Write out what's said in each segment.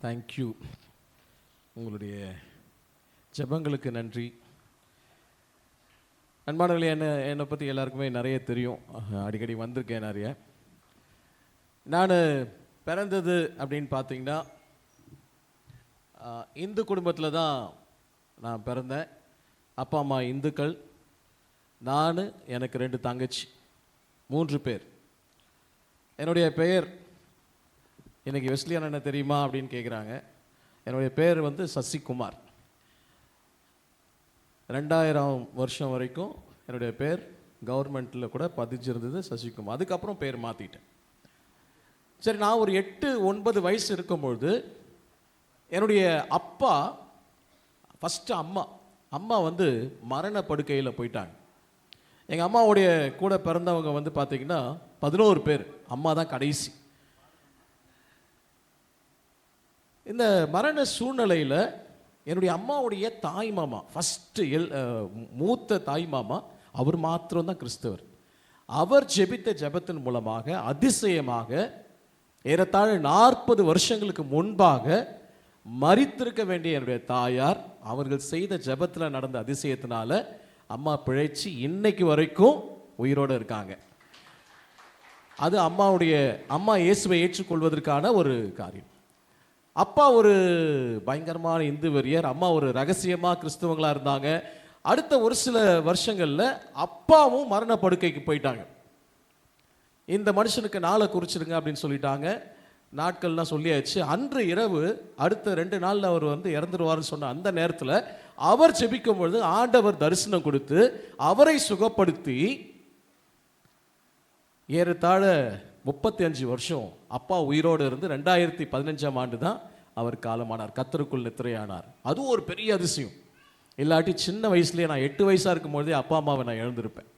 Thank you. உங்களுடைய ஜெபங்களுக்கு நன்றி. அன்பானவர்களே, என்னை பற்றி எல்லாருக்குமே நிறைய தெரியும். அடிக்கடி வந்திருக்கேன் நிறைய. நான் பிறந்தது அப்படின்னு பார்த்தீங்கன்னா இந்து குடும்பத்தில் தான் நான் பிறந்தேன். அப்பா அம்மா இந்துக்கள். நான், எனக்கு 2 தங்கச்சி, 3 பேர். என்னுடைய பெயர் எனக்கு வெஸ்லியான் என்ன தெரியுமா அப்படின்னு கேட்குறாங்க. என்னுடைய பேர் வந்து சசிகுமார். 2000 வருஷம் வரைக்கும் என்னுடைய பேர் கவர்மெண்ட்டில் கூட பதிஞ்சிருந்தது சசிகுமார். அதுக்கப்புறம் பேர் மாற்றிட்டேன். சரி, நான் ஒரு 8-9 வயசு இருக்கும்பொழுது என்னுடைய அப்பா ஃபஸ்ட்டு அம்மா வந்து மரண படுக்கையில் போயிட்டாங்க. எங்கள் அம்மாவுடைய கூட பிறந்தவங்க வந்து பார்த்திங்கன்னா 11 பேர். அம்மா தான் கடைசி. இந்த மரண சூழ்நிலையில் என்னுடைய அம்மாவுடைய தாய் மாமா, ஃபஸ்ட்டு மூத்த தாய் மாமா, அவர் மாத்திரம்தான் கிறிஸ்தவர். அவர் ஜெபித்த ஜெபத்தின் மூலமாக அதிசயமாக ஏறத்தாழ 40 வருஷங்களுக்கு முன்பாக மரித்திருக்க வேண்டிய என்னுடைய தாயார் அவர்கள் செய்த ஜெபத்தில் நடந்த அதிசயத்தினால அம்மா பிழைச்சி இன்னைக்கு வரைக்கும் உயிரோடு இருக்காங்க. அது அம்மா இயேசுவை ஏற்றுக்கொள்வதற்கான ஒரு காரியம். அப்பா ஒரு பயங்கரமான இந்து வெறியர், அம்மா ஒரு ரகசியமாக கிறிஸ்தவங்களாக இருந்தாங்க. அடுத்த ஒரு சில வருஷங்களில் அப்பாவும் மரண படுக்கைக்கு போயிட்டாங்க. இந்த மனுஷனுக்கு நாளை குறிச்சிருங்க அப்படின்னு சொல்லிட்டாங்க. நாட்கள்லாம் சொல்லியாச்சு. அன்று இரவு அடுத்த 2 நாளில் அவர் வந்து இறந்துருவார்னு சொன்ன அந்த நேரத்தில் அவர் ஜெபிக்கும் பொழுது ஆண்டவர் தரிசனம் கொடுத்து அவரை சுகப்படுத்தி ஏறத்தாழ 35 வருஷம் அப்பா உயிரோடு இருந்து 2015ஆம் ஆண்டு தான் அவர் காலமானார், கர்த்தருக்குள் நித்திரையானார். அதுவும் ஒரு பெரிய அதிசயம். இல்லாட்டி சின்ன வயசுலேயே நான் 8 வயசாக இருக்கும் பொழுதே அப்பா அம்மாவை நான் இழந்திருப்பேன்.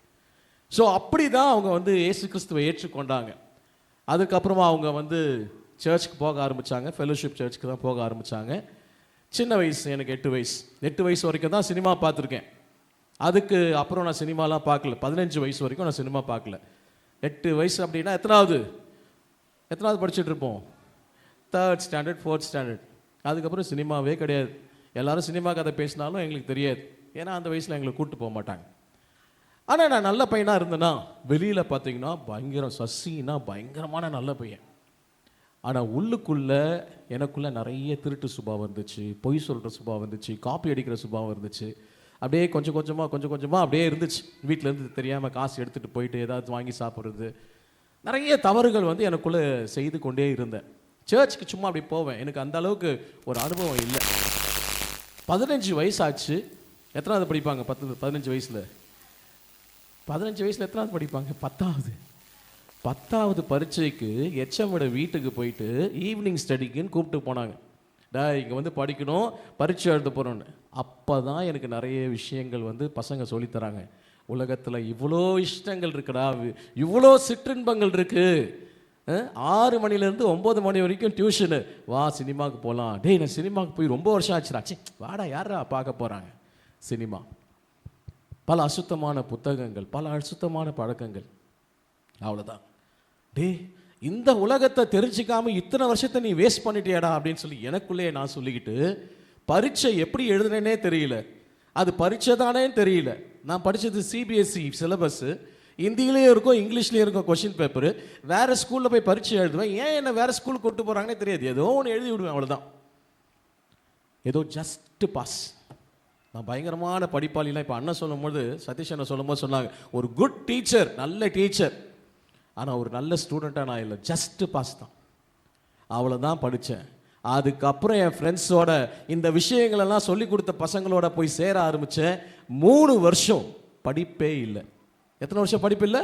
ஸோ அப்படி தான் அவங்க வந்து இயேசு கிறிஸ்துவை ஏற்றுக்கொண்டாங்க. அதுக்கப்புறமா அவங்க வந்து சர்ச்சுக்கு போக ஆரம்பித்தாங்க. ஃபெலோஷிப் சர்ச்சுக்கு தான் போக ஆரம்பித்தாங்க. சின்ன வயசு, எனக்கு 8 வயசு வரைக்கும் தான் சினிமா பார்த்துருக்கேன். அதுக்கு அப்புறம் நான் சினிமாலாம் பார்க்கல. 15 வயசு வரைக்கும் நான் சினிமா பார்க்கல. 8 வயசு அப்படின்னா எத்தனாவது படிச்சுட்டு இருப்போம்? 3rd standard 4th standard. அதுக்கப்புறம் சினிமாவே கிடையாது. எல்லாரும் சினிமா கதை பேசினாலும் எங்களுக்கு தெரியாது. ஏன்னா அந்த வயசில் எங்களை கூப்பிட்டு போக மாட்டாங்க. ஆனால் நான் நல்ல பையனாக இருந்தேன்னா வெளியில் பார்த்தீங்கன்னா சசினா பயங்கரமான நல்ல பையன். ஆனால் எனக்குள்ளே நிறைய திருட்டு சுபாவம் இருந்துச்சு, பொய் சொல்கிற சுபாவம் இருந்துச்சு, காப்பி அடிக்கிற சுபாவம் இருந்துச்சு. அப்படியே கொஞ்சம் கொஞ்சமாக அப்படியே இருந்துச்சு. வீட்டிலேருந்து தெரியாமல் காசு எடுத்துகிட்டு போயிட்டு ஏதாவது வாங்கி சாப்பிட்றது, நிறைய தவறுகள் வந்து எனக்குள்ளே செய்து கொண்டே இருந்தேன். சர்ச்சுக்கு சும்மா அப்படி போவேன். எனக்கு அந்த அளவுக்கு ஒரு அனுபவம் இல்லை. 15 வயசாச்சு. எத்தனாவது படிப்பாங்க? 15 வயசில் எத்தனாவது படிப்பாங்க? 10வது பரீட்சைக்கு எச்எம்மோட வீட்டுக்கு போயிட்டு ஈவினிங் ஸ்டடிக்குன்னு கூப்பிட்டு போனாங்க. இங்கே வந்து படிக்கணும், பரீட்சை எழுத போகிறோன்னு. அப்போ தான் எனக்கு நிறைய விஷயங்கள் வந்து பசங்க சொல்லித்தராங்க. உலகத்தில் இவ்வளோ இஷ்டங்கள் இருக்குடா, இவ்வளோ சிற்றின்பங்கள் இருக்குது. 6 மணிலேருந்து 9 மணி வரைக்கும் டியூஷனு. வா சினிமாவுக்கு போகலாம். நான் சினிமாவுக்கு போய் ரொம்ப வருஷம் ஆச்சுராச்சு. வாடா, யாரா பார்க்க போகிறாங்க சினிமா? பல அசுத்தமான புத்தகங்கள், பல அசுத்தமான பழக்கங்கள். அவ்வளோதான். இந்த உலகத்தை தெரிஞ்சிக்காமல் இத்தனை வருஷத்தை நீ வேஸ்ட் பண்ணிட்டியாடா அப்படின்னு சொல்லி எனக்குள்ளேயே நான் சொல்லிக்கிட்டு பரீட்சை எப்படி எழுதுனேனே தெரியல. அது பரீட்சை தானேன்னு தெரியல. நான் படித்தது சிபிஎஸ்சி சிலபஸ்ஸு. ஹிந்திலேயும் இருக்கும், இங்கிலீஷ்லேயும் இருக்கும் கொஷின் பேப்பரு. வேறு ஸ்கூலில் போய் பரீட்சை எழுதுவேன். ஏன் என்ன வேறு ஸ்கூலுக்கு கொண்டு போகிறாங்கன்னே தெரியாது. ஏதோ ஒன்று எழுதி விடுவேன், அவ்வளோதான். ஏதோ ஜஸ்ட்டு பாஸ். நான் பயங்கரமான படிப்பாளிலாம். இப்போ அண்ணன் சொல்லும்போது, சதீஷ் அண்ணன் சொல்லும்போது சொன்னாங்க, ஒரு குட் டீச்சர், நல்ல டீச்சர், ஆனால் ஒரு நல்ல ஸ்டூடெண்ட்டாக நான் இல்லை, ஜஸ்ட்டு பாஸ் தான். அவ்வளோதான் படித்தேன். அதுக்கப்புறம் என் ஃப்ரெண்ட்ஸோட இந்த விஷயங்களெல்லாம் சொல்லி கொடுத்த பசங்களோட போய் சேர ஆரம்பித்தேன். 3 வருஷம் படிப்பே இல்லை. எத்தனை வருஷம் படிப்பு இல்லை?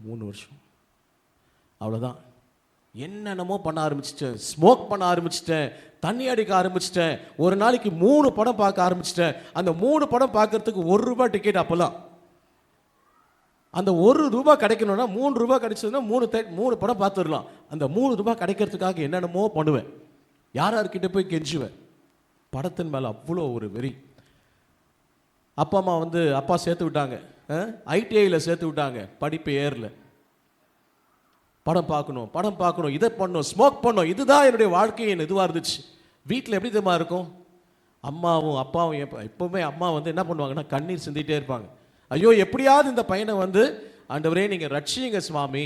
3 வருஷம். அவ்வளோதான். என்னென்னமோ பண்ண ஆரம்பிச்சிட்டேன். ஸ்மோக் பண்ண ஆரம்பிச்சிட்டேன், தண்ணி அடிக்க ஆரம்பிச்சிட்டேன். ஒரு நாளைக்கு 3 படம் பார்க்க ஆரம்பிச்சிட்டேன். அந்த 3 படம் பார்க்கறதுக்கு ₹1 டிக்கெட். அப்போல்லாம் அந்த ₹1 கிடைக்கணும்னா ₹3 கிடைச்சதுன்னா 3 படம் பார்த்துடலாம். அந்த ₹3 கிடைக்கிறதுக்காக என்னென்னமோ பண்ணுவேன். யார்கிட்ட போய் கெஞ்சுவேன். படத்தின் மேலே அவ்வளோ ஒரு வெறி. அப்பா சேர்த்து விட்டாங்க, ஐடிஐயில் சேர்த்து விட்டாங்க. படிப்பு ஏறல. படம் பார்க்கணும், படம் பார்க்கணும், இதை பண்ணணும், ஸ்மோக் பண்ணணும், இதுதான் என்னுடைய வாழ்க்கையின் இதுவாக இருந்துச்சு. வீட்டில் எப்படி தெரியுமா இருக்கும்? அம்மாவும் அப்பாவும் எப்போவுமே அம்மா வந்து என்ன பண்ணுவாங்கன்னா கண்ணீர் சிந்திகிட்டே இருப்பாங்க. ஐயோ எப்படியாவது இந்த பையனை வந்து ஆண்டவரே நீங்கள் ரட்சியுங்க சுவாமி.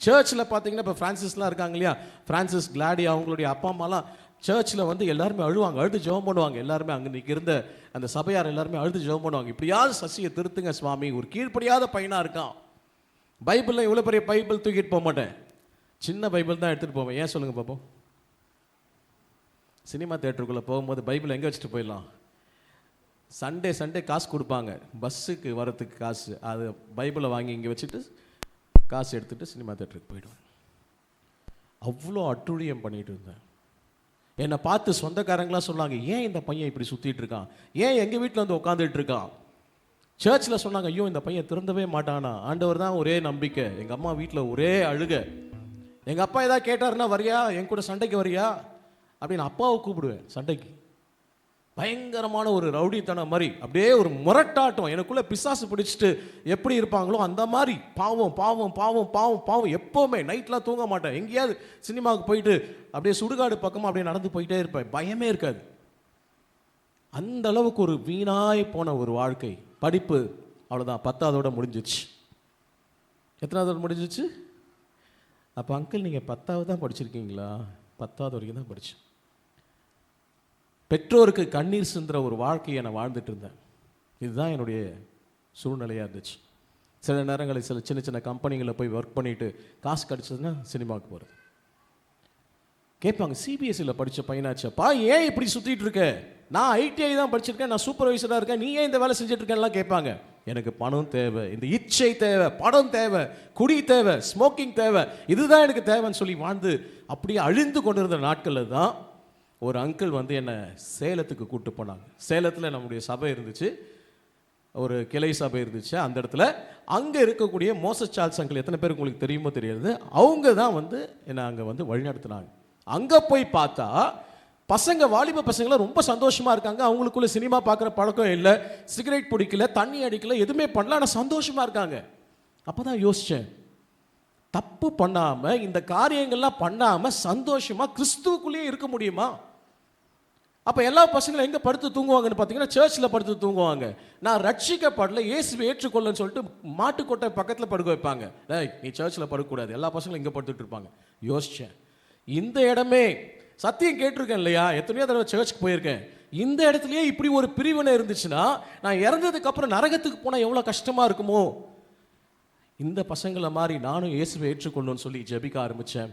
சர்ச்சில் பார்த்தீங்கன்னா இப்போ ஃப்ரான்சிஸ்லாம் இருக்காங்க இல்லையா, ஃப்ரான்சிஸ் கிளாடி அவங்களுடைய அப்பா அம்மாலாம் சர்ச்சில் வந்து எல்லாருமே அழுவாங்க, அழுது ஜெபம் பண்ணுவாங்க. எல்லாருமே அங்கே இன்றைக்கி இருந்த அந்த சபையார் எல்லாருமே அழுது ஜெபம் பண்ணுவாங்க. இப்படியாவது சசியை திருத்துங்க சுவாமி, ஒரு கீழ்ப்படியாத பையனாக இருக்கான். பைபிளில் இவ்வளோ பெரிய பைபிள் தூக்கிட்டு போக மாட்டேன், சின்ன பைபிள் தான் எடுத்துகிட்டு போவேன். ஏன் சொல்லுங்கள் பார்ப்போம்? சினிமா தேட்டருக்குள்ளே போகும்போது பைபிள் எங்கே வச்சுட்டு போயிடலாம்? சண்டே காசு கொடுப்பாங்க, பஸ்ஸுக்கு வரத்துக்கு காசு. அது பைபிளை வாங்கி இங்கே வச்சுட்டு காசு எடுத்துகிட்டு சினிமா தேட்டருக்கு போயிடுவேன். அவ்வளோ அட்டுழியம் பண்ணிகிட்டு இருந்தேன். என்னை பார்த்து சொந்தக்காரங்களாம் சொன்னாங்க, ஏன் இந்த பையன் இப்படி சுற்றிட்டு இருக்கான், ஏன் எங்கள் வீட்டில் வந்து உட்காந்துட்டு இருக்கான். சர்ச்சில் சொன்னாங்க, ஐயோ இந்த பையன் திருந்தவே மாட்டானா. ஆண்டவர் தான் ஒரே நம்பிக்கை. எங்கள் அம்மா வீட்டில் ஒரே அழுக. எங்கள் அப்பா ஏதாவது கேட்டாருன்னா வரியா, என் கூட சண்டைக்கு வரியா அப்படின்னு அப்பாவை கூப்பிடுவேன் சண்டைக்கு. பயங்கரமான ஒரு ரவுடித்தனம் மாதிரி, அப்படியே ஒரு முரட்டாட்டம். எனக்குள்ளே பிசாசு பிடிச்சிட்டு எப்படி இருப்பாங்களோ அந்த மாதிரி பாவம் பாவம் பாவம் பாவம் பாவம். எப்போவுமே நைட்லாம் தூங்க மாட்டேன். எங்கேயாவது சினிமாவுக்கு போயிட்டு அப்படியே சுடுகாடு பக்கமாக அப்படியே நடந்து போயிட்டே இருப்பேன், பயமே இருக்காது. அந்த அளவுக்கு ஒரு வீணாய் போன ஒரு வாழ்க்கை. படிப்பு அவ்வளோதான், 10ஆவதோட முடிஞ்சிச்சு. எத்தனாவது முடிஞ்சிச்சு? அப்போ அங்கிள் நீங்கள் 10ஆவது தான் படிச்சிருக்கீங்களா? 10ஆவது வரைக்கும் தான் படித்தேன். பெற்றோருக்கு கண்ணீர் சிந்துற ஒரு வாழ்க்கையை நான் வாழ்ந்துட்டு இருந்தேன். இதுதான் என்னுடைய சூழ்நிலையாக இருந்துச்சு. சில நேரங்களில் சில சின்ன சின்ன கம்பெனிகளில் போய் ஒர்க் பண்ணிவிட்டு காசு கிடச்சதுன்னா சினிமாவுக்கு போகிறது. கேட்பாங்க, சிபிஎஸ்சியில் படித்த பையனாச்சப்பா, ஏன் இப்படி சுற்றிட்டு இருக்க? நான் ஐடிஐ தான் படிச்சிருக்கேன், நான் சூப்பர்வைசராக இருக்கேன், நீ ஏன் இந்த வேலை செஞ்சுட்டு இருக்கேன்லாம் கேட்பாங்க. எனக்கு பணம் தேவை, இந்த இச்சை தேவை, படம் தேவை, குடி தேவை, ஸ்மோக்கிங் தேவை, இதுதான் எனக்கு தேவைன்னு சொல்லி வாழ்ந்து அப்படியே அழிந்து கொண்டிருந்த நாட்களில் தான் ஒரு அங்கிள் வந்து என்னை சேலத்துக்கு கூப்பிட்டு போனாங்க. சேலத்தில் நம்முடைய சபை இருந்துச்சு, ஒரு கிளை சபை இருந்துச்சு. அந்த இடத்துல அங்கே இருக்கக்கூடிய மோசஸ் சார்ல்ஸ் அங்கிள், எத்தனை பேருக்கு உங்களுக்கு தெரியுமோ தெரியாது, அவங்க தான் வந்து என்னை அங்கே வந்து வழிநடத்தினாங்க. அங்கே போய் பார்த்தா பசங்க, வாலிப பசங்களாம் ரொம்ப சந்தோஷமாக இருக்காங்க. அவங்களுக்குள்ள சினிமா பார்க்குற பழக்கம் இல்லை, சிகரெட் பிடிக்கல, தண்ணி அடிக்கல, எதுவுமே பண்ணல, ஆனால் சந்தோஷமாக இருக்காங்க. அப்போ தான் யோசித்தேன், தப்பு பண்ணாமல் இந்த காரியங்கள்லாம் பண்ணாமல் சந்தோஷமாக கிறிஸ்துவுக்குள்ளேயே இருக்க முடியுமா? அப்போ எல்லா பசங்களும் எங்கே படுத்து தூங்குவாங்கன்னு பார்த்தீங்கன்னா சர்ச்சில் படுத்து தூங்குவாங்க. நான் ரட்சிக்கப்படல, இயேசுவை ஏற்றுக்கொள்ளன்னு சொல்லிட்டு மாட்டுக்கொட்டை பக்கத்தில் படுக்க வைப்பாங்க. நீ சர்ச்சில் படுக்கக்கூடாது, எல்லா பசங்களும் இங்கே படுத்துட்டு இருப்பாங்க. யோசித்தேன், இந்த இடமே சத்தியம் கேட்டிருக்கேன் இல்லையா, எத்தனையோ தடவை சர்ச்சுக்கு போயிருக்கேன். இந்த இடத்துலையே இப்படி ஒரு பிரிவினை இருந்துச்சுன்னா நான் இறந்ததுக்கு அப்புறம் நரகத்துக்கு போனால் எவ்வளோ கஷ்டமாக இருக்குமோ. இந்த பசங்களை மாதிரி நானும் இயேசுவை ஏற்றுக்கொள்ளணும்னு சொல்லி ஜெபிக்க ஆரம்பித்தேன்.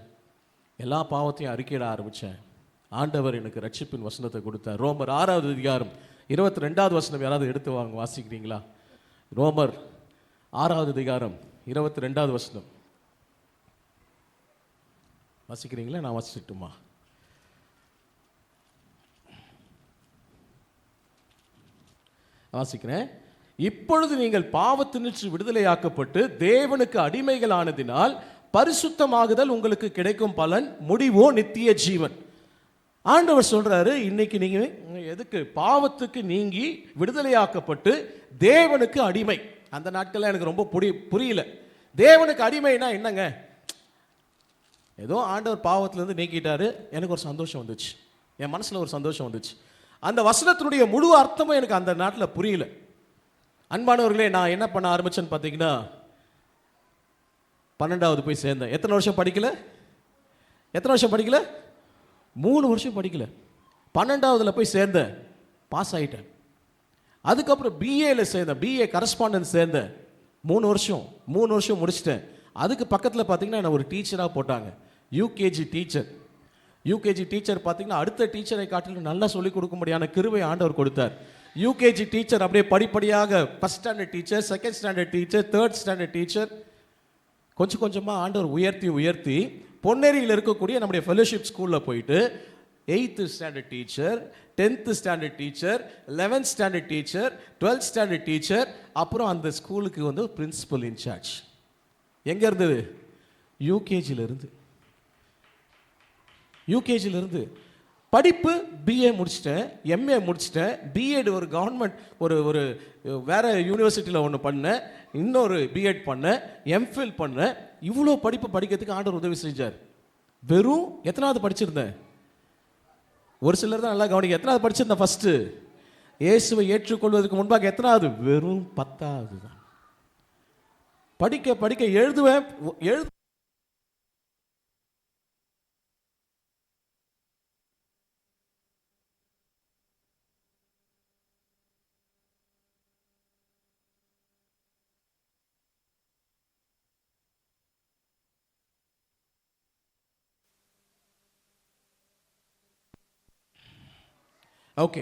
எல்லா பாவத்தையும் அறிக்கையிட ஆரம்பித்தேன். ஆண்டவர் எனக்கு ரட்சிப்பின் வசனத்தை கொடுத்தார். ரோமர் 6வது அதிகாரம் 22வது வசனம் யாராவது எடுத்து வாங்க, வாசிக்கிறீங்களா? ரோமர் 6வது அதிகாரம் 22வது வசனம் வாசிக்கிறீங்களா? நான் வாசிச்சுட்டுமா? வாசிக்கிறேன். இப்பொழுது நீங்கள் பாவத்தினின்று விடுதலையாக்கப்பட்டு தேவனுக்கு அடிமைகள் ஆனதினால் பரிசுத்தமாகுதல் உங்களுக்கு கிடைக்கும் பலன் முடிவோ நித்திய ஜீவன். ஆண்டவர் சொல்றாரு, இன்னைக்கு நீங்க எதுக்கு பாவத்துக்கு நீங்கி விடுதலையாக்கப்பட்டு தேவனுக்கு அடிமை. அந்த நாட்கள்ல எனக்கு ரொம்ப புரியல, தேவனுக்கு அடிமைனா என்னங்க? ஏதோ ஆண்டவர் பாவத்திலிருந்து நீக்கிட்டாரு, எனக்கு ஒரு சந்தோஷம் வந்துச்சு, என் மனசுல ஒரு சந்தோஷம் வந்துச்சு. அந்த வசனத்தினுடைய முழு அர்த்தமும் எனக்கு அந்த நாட்டில் புரியல. அன்பானவர்களே, நான் என்ன பண்ண ஆரம்பிச்சேன்னு பார்த்தீங்கன்னா 12வது போய் சேர்ந்தேன். எத்தனை வருஷம் படிக்கல? 3 வருஷம் படிக்கல. 12வதுல போய் சேர்ந்தேன், பாஸ் ஆகிட்டேன். அதுக்கப்புறம் பிஏல சேர்ந்தேன், பிஏ கரஸ்பாண்டன்ஸ் சேர்ந்தேன். 3 வருஷம் முடிச்சிட்டேன். அதுக்கு பக்கத்தில் பார்த்தீங்கன்னா என்ன ஒரு டீச்சராக போட்டாங்க, யூகேஜி டீச்சர் பார்த்தீங்கன்னா அடுத்த டீச்சரை காட்டிலும் நல்லா சொல்லிக் கொடுக்க முடியாத கிருபை ஆண்டவர் கொடுத்தார். யூகேஜி டீச்சர் அப்படியே படிப்படியாக first standard teacher, second standard teacher, third standard teacher, கொஞ்சமாக ஆண்டவர் உயர்த்தி பொன்னேரியில் இருக்கக்கூடிய நம்முடைய ஃபெலோஷிப் ஸ்கூலில் போயிட்டு 8th standard teacher, 10th standard teacher, 11th standard teacher, 12th standard teacher, அப்புறம் அந்த ஸ்கூலுக்கு வந்து பிரின்சிபல் இன்சார்ஜ். எங்கே இருந்தது? யூகேஜிலிருந்து படிப்பு பிஏ முடிச்சிட்டேன், எம்ஏ முடிச்சிட்டேன், பிஎட் ஒரு கவர்மெண்ட் ஒரு வேற யூனிவர்சிட்டியில் ஒன்று பண்ணேன், இன்னொரு பிஎட் பண்ணேன், எம்ஃபில் பண்ணேன். இவ்வளோ படிப்பு படிக்கிறதுக்கு ஆண்டவர் உதவி செஞ்சார். வெறும் எத்தனாவது படிச்சிருந்தேன்? ஒரு சிலர் தான் நல்லா கவனிக்க. எத்தனாவது படிச்சிருந்தேன்? ஃபர்ஸ்ட் இயேசுவை ஏற்றுக்கொள்வதற்கு முன்பாக எத்தனாவது? வெறும் 10வது தான். படிக்க படிக்க எழுதுவேன். ஓகே,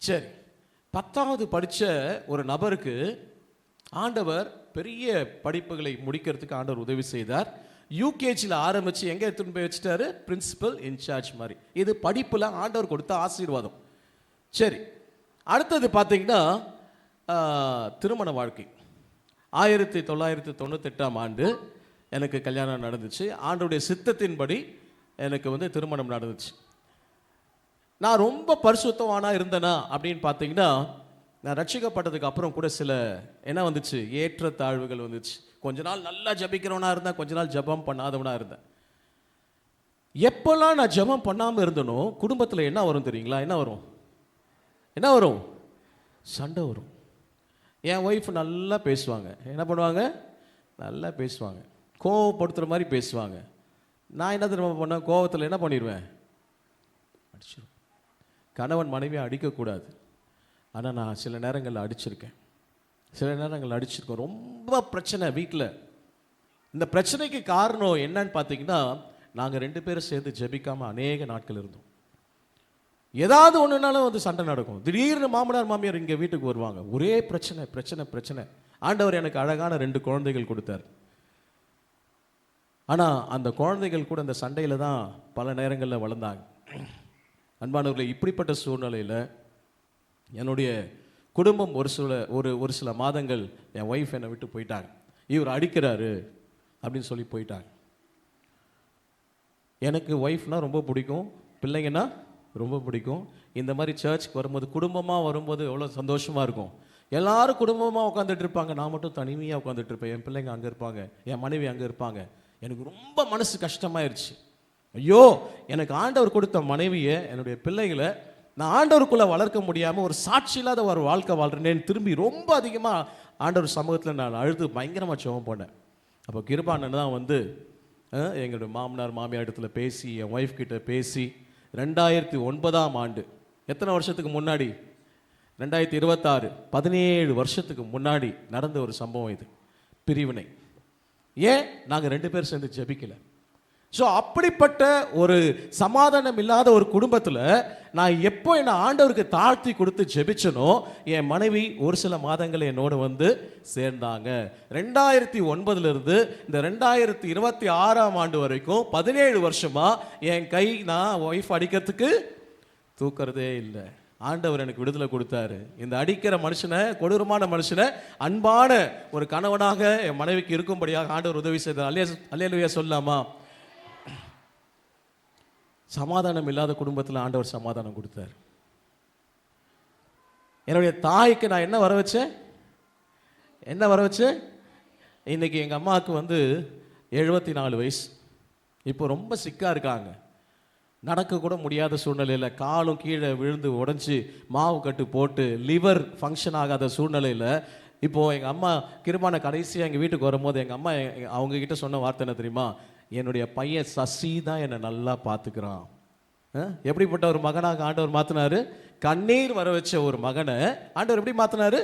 சரி. 10வது படித்த ஒரு நபருக்கு ஆண்டவர் பெரிய படிப்புகளை முடிக்கிறதுக்கு ஆண்டவர் உதவி செய்தார். யூகேஜியில் ஆரம்பித்து எங்கே எடுத்துன்னு போய் வச்சுட்டாரு? பிரின்சிபல் இன்சார்ஜ் மாதிரி. இது படிப்பில் ஆண்டவர் கொடுத்த ஆசீர்வாதம். சரி, அடுத்தது பார்த்தீங்கன்னா திருமண வாழ்க்கை. 1998ஆம் ஆண்டு எனக்கு கல்யாணம் நடந்துச்சு. ஆண்டவருடைய சித்தத்தின்படி எனக்கு திருமணம் நடந்துச்சு. நான் ரொம்ப பரிசுத்தவானா இருந்தேனா அப்படின்னு பார்த்தீங்கன்னா, நான் ரட்சிக்கப்பட்டதுக்கு அப்புறம் கூட சில என்ன வந்துச்சு, ஏற்ற தாழ்வுகள் வந்துச்சு. கொஞ்ச நாள் நல்லா ஜபிக்கிறவனா இருந்தேன், கொஞ்ச நாள் ஜபம் பண்ணாதவனா இருந்தேன். எப்போல்லாம் நான் ஜபம் பண்ணாமல் இருந்தனோ குடும்பத்தில் என்ன வரும் தெரியுங்களா? என்ன வரும்? சண்டை வரும். என் ஒய்ஃப் நல்லா பேசுவாங்க. என்ன பண்ணுவாங்க? நல்லா பேசுவாங்க, கோவப்படுத்துகிற மாதிரி பேசுவாங்க. நான் என்ன தெரியுமா பண்ணேன்? கோவத்தில் என்ன பண்ணிடுவேன்? அடிச்சிருவேன். கணவன் மனைவியை அடிக்கக்கூடாது, ஆனால் நான் சில நேரங்களில் அடிச்சிருக்கேன். ரொம்ப பிரச்சனை வீட்டில். இந்த பிரச்சனைக்கு காரணம் என்னன்னு பார்த்தீங்கன்னா, நாங்கள் 2 பேரும் சேர்ந்து ஜெபிக்காமல் அநேக நாட்கள் இருந்தோம். ஏதாவது ஒன்றுனாலும் சண்டை நடக்கும். திடீர்னு மாமனார் மாமியார் இங்கே வீட்டுக்கு வருவாங்க. ஒரே பிரச்சனை. ஆண்டவர் எனக்கு அழகான 2 குழந்தைகள் கொடுத்தார். ஆனால் அந்த குழந்தைகள் கூட அந்த சண்டையில் தான் பல நேரங்களில் வளர்ந்தாங்க. அன்பானவர்களே, இப்படிப்பட்ட சூழ்நிலையில் என்னுடைய குடும்பம் ஒரு சில மாதங்கள் என் ஒய்ஃப் என்னை விட்டு போயிட்டாங்க. இவர் அடிக்கிறாரு அப்படின்னு சொல்லி போயிட்டாங்க. எனக்கு ஒய்ஃப்னா ரொம்ப பிடிக்கும், பிள்ளைங்கன்னா ரொம்ப பிடிக்கும். இந்த மாதிரி சர்ச்சுக்கு வரும்போது, குடும்பமாக வரும்போது எவ்வளோ சந்தோஷமாக இருக்கும். எல்லாரும் குடும்பமாக உட்காந்துட்டு இருப்பாங்க, நான் மட்டும் தனிமையாக உட்காந்துட்டு இருப்பேன். என் பிள்ளைங்க அங்கே இருப்பாங்க, என் மனைவி அங்கே இருப்பாங்க. எனக்கு ரொம்ப மனசு கஷ்டமாயிருச்சு. ஐயோ, எனக்கு ஆண்டவர் கொடுத்த மனைவியை, என்னுடைய பிள்ளைகளை நான் ஆண்டவருக்குள்ளே வளர்க்க முடியாமல் ஒரு சாட்சி இல்லாத ஒரு வாழ்க்கை வாழ்கிறேன்னு திரும்பி ரொம்ப அதிகமாக ஆண்டவர் சமூகத்தில் நான் அழுது பயங்கரமாக ஜெபம் பண்ணேன். அப்போ கிருபானன் தான் எங்களுடைய மாமனார் மாமியார் இடத்துல பேசி, என் ஒய்ஃப் கிட்ட பேசி 2009ஆம் ஆண்டு, எத்தனை வருஷத்துக்கு முன்னாடி? 2026, 17 வருஷத்துக்கு முன்னாடி நடந்த ஒரு சம்பவம் இது, பிரிவினை. ஏன்? நாங்கள் 2 பேர் சேர்ந்து ஜெபிக்கலை. ஸோ அப்படிப்பட்ட ஒரு சமாதானம் இல்லாத ஒரு குடும்பத்தில் நான் எப்போ என்னை ஆண்டவருக்கு தாழ்த்தி கொடுத்து ஜெபிச்சனோ, என் மனைவி ஒரு சில மாதங்கள் என்னோடு சேர்ந்தாங்க. 2009 இந்த 2026ஆம் ஆண்டு வரைக்கும் 17 வருஷமா என் கை நான் ஒய்ஃப் அடிக்கிறதுக்கு தூக்கிறதே இல்லை. ஆண்டவர் எனக்கு விடுதலை கொடுத்தாரு. இந்த அடிக்கிற மனுஷனை, கொடூரமான மனுஷனை அன்பான ஒரு கணவனாக என் மனைவிக்கு இருக்கும்படியாக ஆண்டவர் உதவி செய்தார். அல்லேலூயா சொல்லாமா? சமாதானம் இல்லாத குடும்பத்தில் ஆண்டவர் சமாதானம் கொடுத்தார். என்னுடைய தாய்க்கு நான் என்ன வர வச்சேன்? இன்னைக்கு எங்கள் அம்மாவுக்கு 74 வயசு. இப்போ ரொம்ப சிக்காக இருக்காங்க. நடக்க கூட முடியாத சூழ்நிலையில், காலும் கீழே விழுந்து உடஞ்சி மாவு கட்டு போட்டு லிவர் ஃபங்க்ஷன் ஆகாத சூழ்நிலையில், இப்போது எங்கள் அம்மா கிருபான கடைசியாக எங்கள் வீட்டுக்கு வரும்போது எங்கள் அம்மா அவங்கக்கிட்ட சொன்ன வார்த்தை என்ன தெரியுமா? என்னுடைய பையன் சசி தான் என்னை நல்லா பார்த்துக்கிறான். எப்படிப்பட்ட ஒரு மகனாக ஆண்டவர் மாற்றினாரு? கண்ணீர் வர வச்ச ஒரு மகனை ஆண்டவர் எப்படி மாற்றினாரு?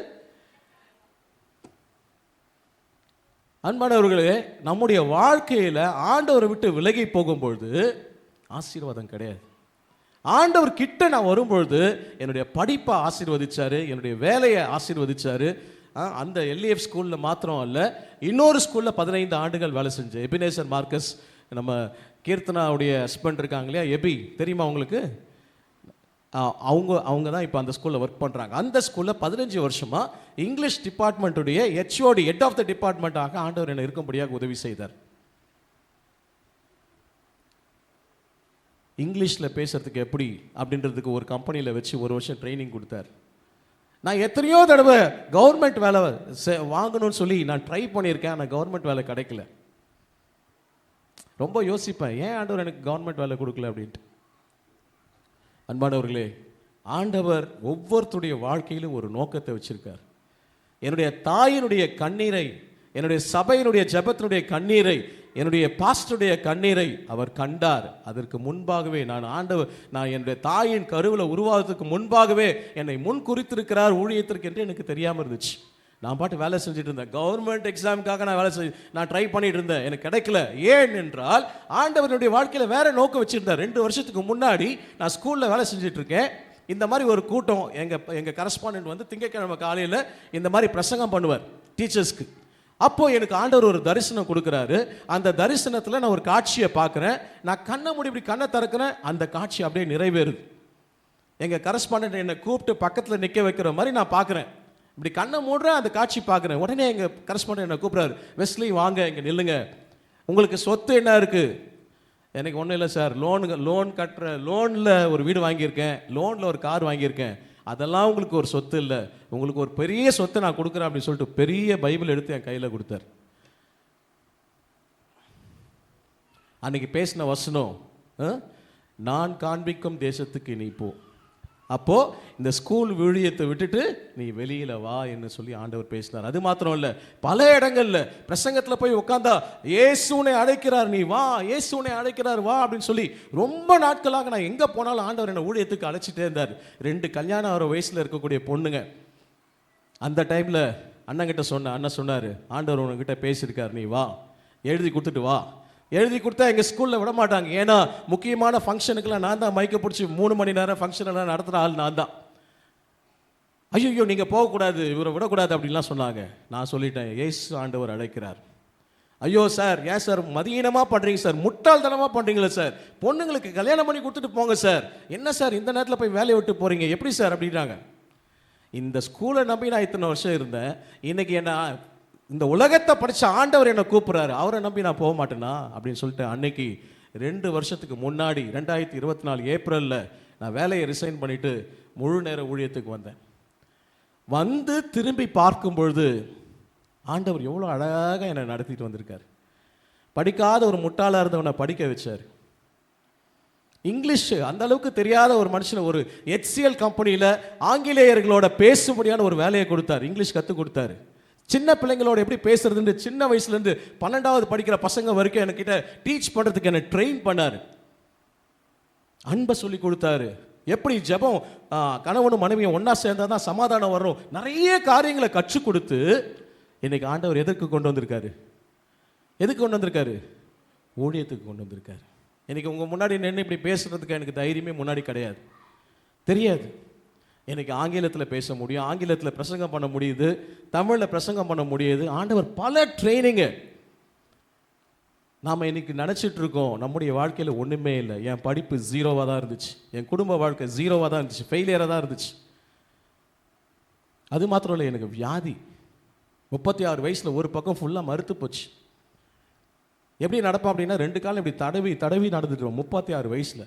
அன்பானவர்களே, நம்முடைய வாழ்க்கையில் ஆண்டவரை விட்டு விலகி போகும்பொழுது ஆசீர்வாதம் கிடையாது. ஆண்டவர் கிட்ட நான் வரும்பொழுது என்னுடைய படிப்பை ஆசீர்வதிச்சாரு, என்னுடைய வேலையை ஆசீர்வதிச்சாரு. அந்த எல்ஏஎஃப் ஸ்கூலில் மாத்திரம் அல்ல, இன்னொரு ஸ்கூலில் 15 ஆண்டுகள் வேலை செஞ்சேன். எபினேசர் மார்க்கஸ், நம்ம கீர்த்தனாவுடைய ஹஸ்பண்ட் இருக்காங்க இல்லையா, எபி, தெரியுமா உங்களுக்கு? அவங்க தான் இப்போ அந்த ஸ்கூலில் ஒர்க் பண்ணுறாங்க. அந்த ஸ்கூலில் 15 வருஷமாக இங்கிலீஷ் டிபார்ட்மெண்ட்டுடைய ஹெச்ஓடி, ஹெட் ஆஃப் த டிபார்ட்மெண்ட்டாக ஆண்டவர் என்னை இருக்கும்படியாக உதவி செய்தார். இங்கிலீஷில் பேசுறதுக்கு எப்படி அப்படின்றதுக்கு ஒரு கம்பெனியில் வச்சு 1 வருஷம் ட்ரைனிங் கொடுத்தார். நான் எத்தனையோ தடவை கவர்மெண்ட் வேலை வாங்கணும்னு சொல்லி நான் ட்ரை பண்ணியிருக்கேன், ஆனால் கவர்மெண்ட் வேலை கிடைக்கல. ரொம்ப யோசிப்பேன், ஏன் ஆண்டவர் எனக்கு கவர்மெண்ட் வேலை கொடுக்கல அப்படின்ட்டு. அன்பானவர்களே, ஆண்டவர் ஒவ்வொருத்தருடைய வாழ்க்கையிலும் ஒரு நோக்கத்தை வச்சிருக்கார். என்னுடைய தாயினுடைய கண்ணீரை, என்னுடைய சபையினுடைய ஜெபத்தினுடைய கண்ணீரை, என்னுடைய பாஸ்டருடைய கண்ணீரை அவர் கண்டார். அதற்கு முன்பாகவே நான் என்னுடைய தாயின் கருவில் உருவாகிறதுக்கு முன்பாகவே என்னை முன் குறித்திருக்கிறார் ஊழியத்திற்கு என்று எனக்கு தெரியாமல் இருந்துச்சு. நான் பாட்டு வேலை செஞ்சுட்டு இருந்தேன். கவர்மெண்ட் எக்ஸாமுக்காக நான் ட்ரை பண்ணிட்டு இருந்தேன், எனக்கு கிடைக்கல. ஏன் என்றால் ஆண்டவருடைய வாழ்க்கையில் வேற நோக்கம் வச்சிருந்தார். 2 வருஷத்துக்கு முன்னாடி நான் ஸ்கூலில் வேலை செஞ்சுட்டு இருக்கேன். இந்த மாதிரி ஒரு கூட்டம், எங்கள் கரஸ்பாண்டன்ட் வந்து திங்கட்கிழமை காலையில் இந்த மாதிரி பிரசங்கம் பண்ணுவார் டீச்சர்ஸ்க்கு. அப்போ எனக்கு ஆண்டவர் ஒரு தரிசனம் கொடுக்குறாரு. அந்த தரிசனத்தில் நான் ஒரு காட்சியை பார்க்குறேன். நான் கண்ணை மூடி இப்படி கண்ணை திறக்கிறேன், அந்த காட்சி அப்படியே நிறைவேறுது. எங்கள் கரஸ்பாண்டன்ட் என்னை கூப்பிட்டு பக்கத்தில் நிற்க வைக்கிற மாதிரி நான் பார்க்குறேன். இப்படி கண்ணை மூடுறேன், அந்த காட்சி பார்க்குறேன். உடனே எங்கள் கரஸ்பாண்டன்ட் என்னை கூப்பிட்றாரு, வெஸ்லி வாங்க இங்கே நில்லுங்க, உங்களுக்கு சொத்து என்ன இருக்குது? எனக்கு ஒன்றும் இல்லை சார், லோனில் ஒரு வீடு வாங்கியிருக்கேன், லோனில் ஒரு கார் வாங்கியிருக்கேன், அதெல்லாம் உங்களுக்கு ஒரு சொத்து இல்லை, உங்களுக்கு ஒரு பெரிய சொத்தை நான் கொடுக்குறேன் அப்படின்னு சொல்லிட்டு பெரிய பைபிள் எடுத்து என் கையில் கொடுத்தார். அன்னைக்கு பேசின வசனம், நான் காண்பிக்கும் தேசத்துக்கு நீ போ. அப்போ இந்த ஸ்கூல் ஊழியத்தை விட்டுட்டு நீ வெளியில வா என்று சொல்லி ஆண்டவர் பேசினார். அது மாத்திரம் இல்ல, பல இடங்கள்ல பிரசங்கத்தில் போய் உட்கார்ந்தா இயேசுனை அழைக்கிறார், நீ வா, இயேசுனை அழைக்கிறார் வா அப்படின்னு சொல்லி ரொம்ப நாட்களாக நான் எங்க போனாலும் ஆண்டவர் என்ன ஊழியத்துக்கு அழைச்சிட்டே இருந்தார். 2 கல்யாணம் ஆகிற வயசுல இருக்கக்கூடிய பொண்ணுங்க. அந்த டைம்ல அண்ணன் சொன்னாரு, ஆண்டவர் உனக்கிட்ட பேசியிருக்கார், நீ வா, எழுதி கொடுத்துட்டு வா. எழுதி கொடுத்தா எங்கள் ஸ்கூலில் விட மாட்டாங்க. ஏன்னா முக்கியமான ஃபங்க்ஷனுக்கெல்லாம் நான் தான் மைக்க பிடிச்சி 3 மணி நேரம் ஃபங்க்ஷன் எல்லாம் நடத்துகிற ஆள் நான் தான். ஐயோ நீங்கள் போகக்கூடாது, இவரை விடக்கூடாது அப்படின்லாம் சொன்னாங்க. நான் சொல்லிட்டேன், இயேசு ஆண்டவர் அழைக்கிறார். ஐயோ சார், ஏன் சார் மதியீனமாக பண்ணுறீங்க சார், முட்டாள்தனமாக பண்ணுறீங்களே சார், பொண்ணுங்களுக்கு கல்யாணம் பண்ணி கொடுத்துட்டு போங்க சார், என்ன சார் இந்த நேரத்தில் போய் வேலையை விட்டு போகிறீங்க, எப்படி சார் அப்படின்றாங்க. இந்த ஸ்கூலை நம்பி நான் இத்தனை வருஷம் இருந்தேன். இன்னைக்கு என்ன இந்த உலகத்தை படித்த ஆண்டவர் என்னை கூப்பிட்றாரு, அவரை நம்பி நான் போக மாட்டேனா அப்படின்னு சொல்லிட்டு அன்னைக்கு 2 வருஷத்துக்கு முன்னாடி 2024 ஏப்ரலில் நான் வேலையை ரிசைன் பண்ணிவிட்டு முழு நேர ஊழியத்துக்கு வந்தேன். வந்து திரும்பி பார்க்கும் பொழுது ஆண்டவர் எவ்வளோ அழகாக என்னை நடத்திட்டு வந்திருக்கார். படிக்காத ஒரு முட்டாளாக இருந்தவனை படிக்க வச்சார். இங்கிலீஷ் அந்த அளவுக்கு தெரியாத ஒரு மனுஷனை ஒரு HCL கம்பெனியில் ஆங்கிலேயர்களோட பேசும்படியான ஒரு வேலையை கொடுத்தார். இங்கிலீஷ் கற்றுக் கொடுத்தாரு. சின்ன பிள்ளைங்களோட எப்படி பேசுறதுன்னு சின்ன வயசுலேருந்து 12வது படிக்கிற பசங்க வரைக்கும் என்கிட்ட டீச் பண்ணுறதுக்கு என்னை ட்ரெயின் பண்ணார். அன்பை சொல்லி கொடுத்தாரு. எப்படி ஜெபம், கணவனும் மனைவியும் ஒன்றா சேர்ந்தால் தான் சமாதானம் வரும், நிறைய காரியங்களை கற்றுக் கொடுத்து இன்னைக்கு ஆண்டவர் எதற்கு கொண்டு வந்திருக்காரு? ஊழியத்துக்கு கொண்டு வந்திருக்காரு. இன்னைக்கு உங்கள் முன்னாடி நின்று இப்படி பேசுறதுக்கு எனக்கு தைரியமே முன்னாடி கிடையாது, தெரியாது. எனக்கு ஆங்கிலத்தில் பேச முடியும், ஆங்கிலத்தில் பிரசங்கம் பண்ண முடியுது, தமிழில் பிரசங்கம் பண்ண முடியுது. ஆண்டவர் பல ட்ரைனிங்கு. நாம் இன்னைக்கு நினச்சிட்டு இருக்கோம் நம்முடைய வாழ்க்கையில் ஒன்றுமே இல்லை. என் படிப்பு 0வாக தான் இருந்துச்சு, என் குடும்ப வாழ்க்கை 0வாக தான் இருந்துச்சு, ஃபெயிலியராக தான் இருந்துச்சு. அது மாத்திரம் இல்லை, எனக்கு வியாதி 36 வயசில் ஒரு பக்கம் ஃபுல்லாக மறுத்து போச்சு. எப்படி நடப்பேன் அப்படின்னா 2 காலம் இப்படி தடவி நடந்துட்டு 36 வயசில்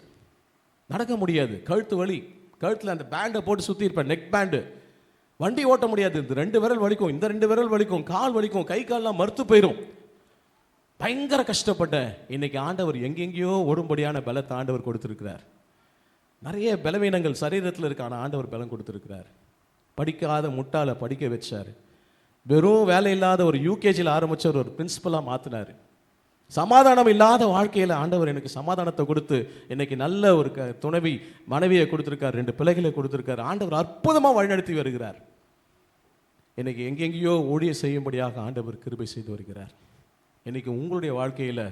நடக்க முடியாது. கழுத்து வலி, கழுத்தில் அந்த பேண்டை போட்டு சுற்றி இருப்பேன், நெக் பேண்டு. வண்டி ஓட்ட முடியாது, இந்த 2 விரல் வலிக்கும், இந்த 2 விரல் வலிக்கும், கால் வலிக்கும், கை கால்லாம் மறுத்து போயிடும். பயங்கர கஷ்டப்பட்டேன். இன்னைக்கு ஆண்டவர் எங்கெங்கேயோ ஓடும்படியான பலத்தை ஆண்டவர் கொடுத்துருக்கிறார். நிறைய பலவீனங்கள் சரீரத்தில் இருக்க, ஆனால் ஆண்டவர் பலம் கொடுத்துருக்கிறார். படிக்காத முட்டாளை படிக்க வச்சார். வெறும் வேலை இல்லாத ஒரு UKGயில் ஆரம்பித்தவர் ஒரு பிரின்சிபலாக மாற்றினார். சமாதானம் இல்லாத வாழ்க்கையில் ஆண்டவர் எனக்கு சமாதானத்தை கொடுத்து இன்னைக்கு நல்ல ஒரு துணைவி மனைவியை கொடுத்துருக்கார், 2 பிள்ளைகளை கொடுத்துருக்கார். ஆண்டவர் அற்புதமாக வழிநடத்தி வருகிறார். இன்னைக்கு எங்கெங்கேயோ ஊழிய செய்யும்படியாக ஆண்டவர் கிருபை செய்து வருகிறார். இன்னைக்கு உங்களுடைய வாழ்க்கையில்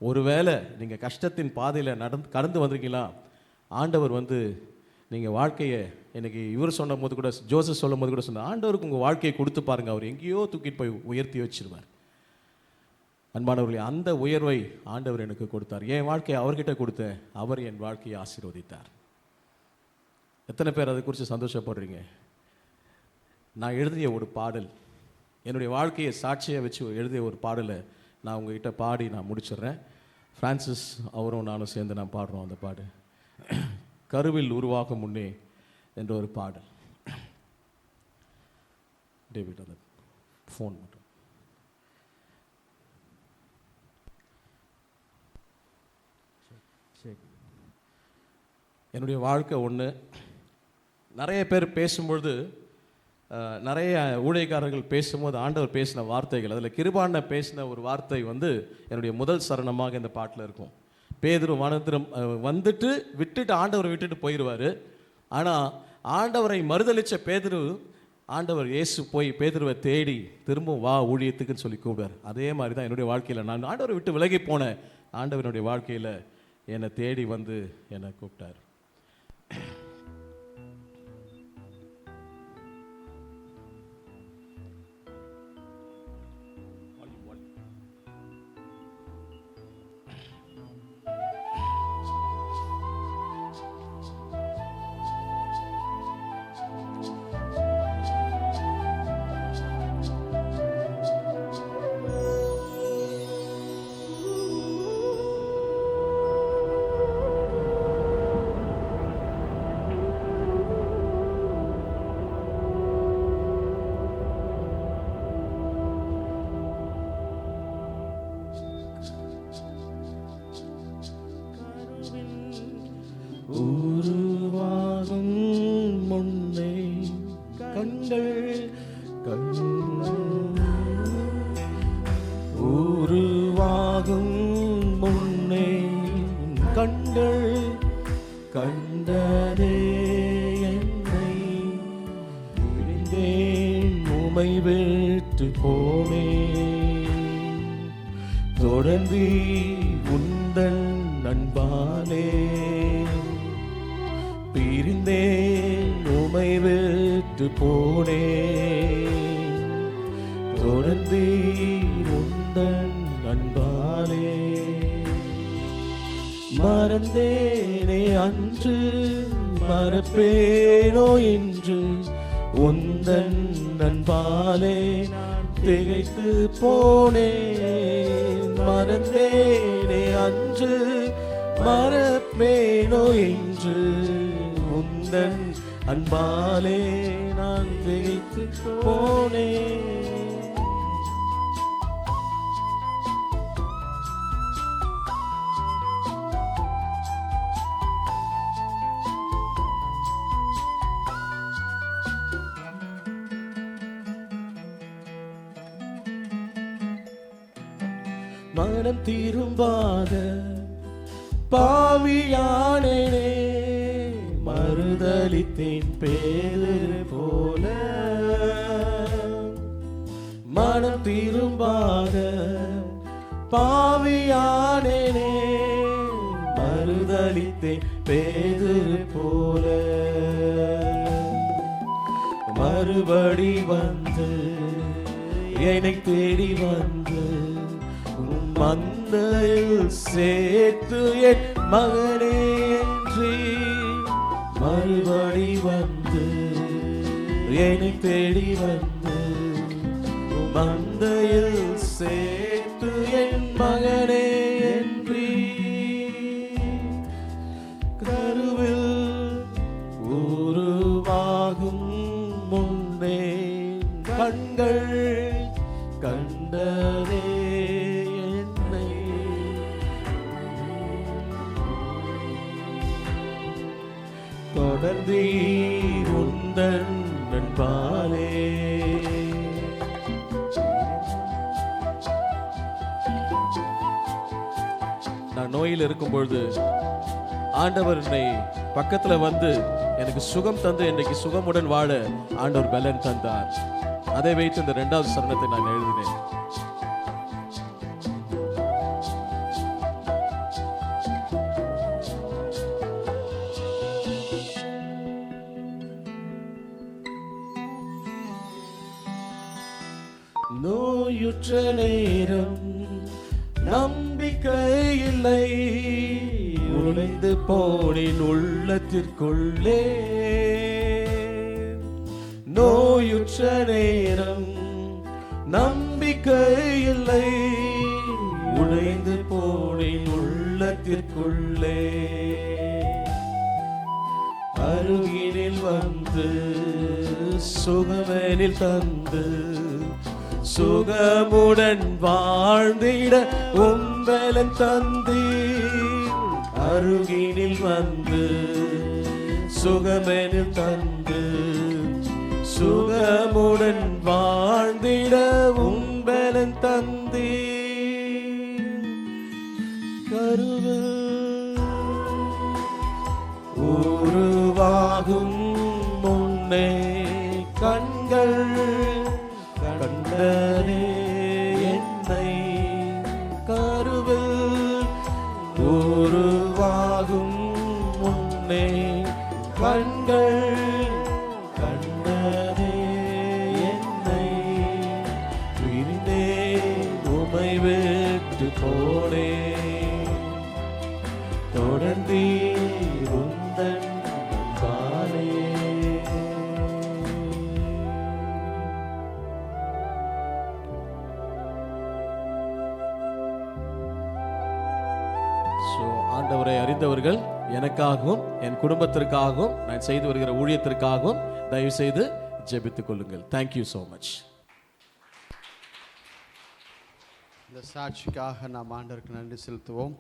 ஒருவேளை நீங்கள் கஷ்டத்தின் பாதையில் கடந்து வந்திருக்கீங்களா, ஆண்டவர் வந்து நீங்கள் வாழ்க்கையை இன்னைக்கு இவர் சொன்ன போது கூட, ஜோசப் சொல்லும் போது கூட சொன்னார், ஆண்டவருக்கு உங்கள் வாழ்க்கையை கொடுத்து பாருங்கள், அவர் எங்கேயோ தூக்கிட்டு போய் உயர்த்தி வச்சிருவார். அன்பானவர்களே, அந்த உயர்வை ஆண்டவர் எனக்கு கொடுத்தார். என் வாழ்க்கையை அவர்கிட்ட கொடுத்தேன், அவர் என் வாழ்க்கையை ஆசீர்வதித்தார். எத்தனை பேர் அதை குறித்து சந்தோஷப்படுறீங்க? நான் எழுதிய ஒரு பாடல், என்னுடைய வாழ்க்கையை சாட்சியை வச்சு எழுதிய ஒரு பாடலை நான் உங்ககிட்ட பாடி நான் முடிச்சிடுறேன். ஃப்ரான்சிஸ் அவரும் நானும் சேர்ந்து நான் பாடுறோம் அந்த பாடு. கருவில் உருவாகும் முன்னே என்ற ஒரு பாடல். டேவிட் அந்த ஃபோன் மட்டும். என்னுடைய வாழ்க்கை ஒன்று. நிறைய பேர் பேசும்பொழுது, நிறைய ஊழியக்காரர்கள் பேசும்போது ஆண்டவர் பேசின வார்த்தைகள், அதில் கிருபான பேசின ஒரு வார்த்தை வந்து என்னுடைய முதல் சரணமாக இந்த பாட்டில் இருக்கும். பேதுரு வனத்திரம் வந்துட்டு விட்டுட்டு ஆண்டவரை விட்டுட்டு போயிடுவார். ஆனால் ஆண்டவரை மறுதளித்த பேதுரு, ஆண்டவர் இயேசு போய் பேதுருவை தேடி திரும்பவும் வா ஊழியத்துக்குன்னு சொல்லி கூப்பிடுவார். அதே மாதிரி தான் என்னுடைய வாழ்க்கையில் நான் ஆண்டவரை விட்டு விலகி போன ஆண்டவனுடைய வாழ்க்கையில் என்னை தேடி வந்து என்னை கூப்பிட்டார். உருவாகும் முன்னே கண்கள் உருவாகும் முன்னே கண்கள் கண்டதே என்னை, விழுந்தேன் உமை விட்டு போனேன், தொடர்ந்து உந்தன் அன்பாலே பிரிந்தேன் உமை விட்டு போனேன், தொடர்ந்து உந்தன் அன்பாலே. மறந்தேனே அன்று, மறப்பேனோ இன்று, உந்தன் அன்பாலே திகைத்து போனேன். மறந்தேனே அன்று, மறப்பேனோ இன்று, உந்தன் அன்பாலே நான் திகைத்து போனேன். மனம் திரும்பாத பாவியானேனே, மறுதலித்தேன் பேதுரு போல. மனம் திரும்பாத பாவியானேனே, மறுதலித்தேன் பேதுரு போல. மறுபடி வந்து என்னை தேடி வந்து மந்தையில் சேர்த்து என் மகனே என்று, மறுபடி வந்து என்னை தேடி வந்து மந்தையில் சேர்த்து என் மகனே என்று, கருவில் உருவாகும் முன்னே கண்கள் கண்டதே என்னை, தொடர்ந்து உந்தன் அன்பாலே. நான் நோயில் இருக்கும் பொழுது ஆண்டவர் என்னை பக்கத்துல வந்து எனக்கு சுகம் தந்து இன்னைக்கு சுகமுடன் வாழ ஆண்டவர் பலன் தந்தார். அதை வைத்து இந்த 2வது சரணத்தை நான் எழுதினேன். நோயுற்ற நேரம் நம்பிக்கை இல்லை, உழைந்து போனேன் உள்ளத்திற்குள்ளே. நோயுற்ற நேரம் நம்பிக்கை இல்லை, உழைந்து போனேன் உள்ளத்திற்குள்ளே. அருகினில் வந்து சுகமெனில் தந்து சுகமுடன் வாழ்ந்திட உம்பலன் தந்தீர். அருகினில் வந்து சுகமெனு தந்து சுகமுடன் வாழ்ந்திட உன்பலன் தந்தே. கருவில் உருவாகும் முன்னே கண்கள் கண்டனே என்னை. கருவில் உருவாகும் முன்னே கண்கள் கண்டனே என்னை. பிரிந்தே உமை விட்டு போனே தொடர்ந்தீர் உந்தன் அன்பாலே. ஆண்டவரை அறிந்தவர்கள் எனக்காகவும் என் குடும்பத்திற்காகவும் நான் செய்து வருகிற ஊழியத்திற்காகவும் தயவு செய்து ஜெபித்துக் கொள்ளுங்கள். Thank you so much. இந்த சாட்சிக்காக நாம் ஆண்டவருக்கு நன்றி செலுத்துவோம்.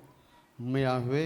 உண்மையாகவே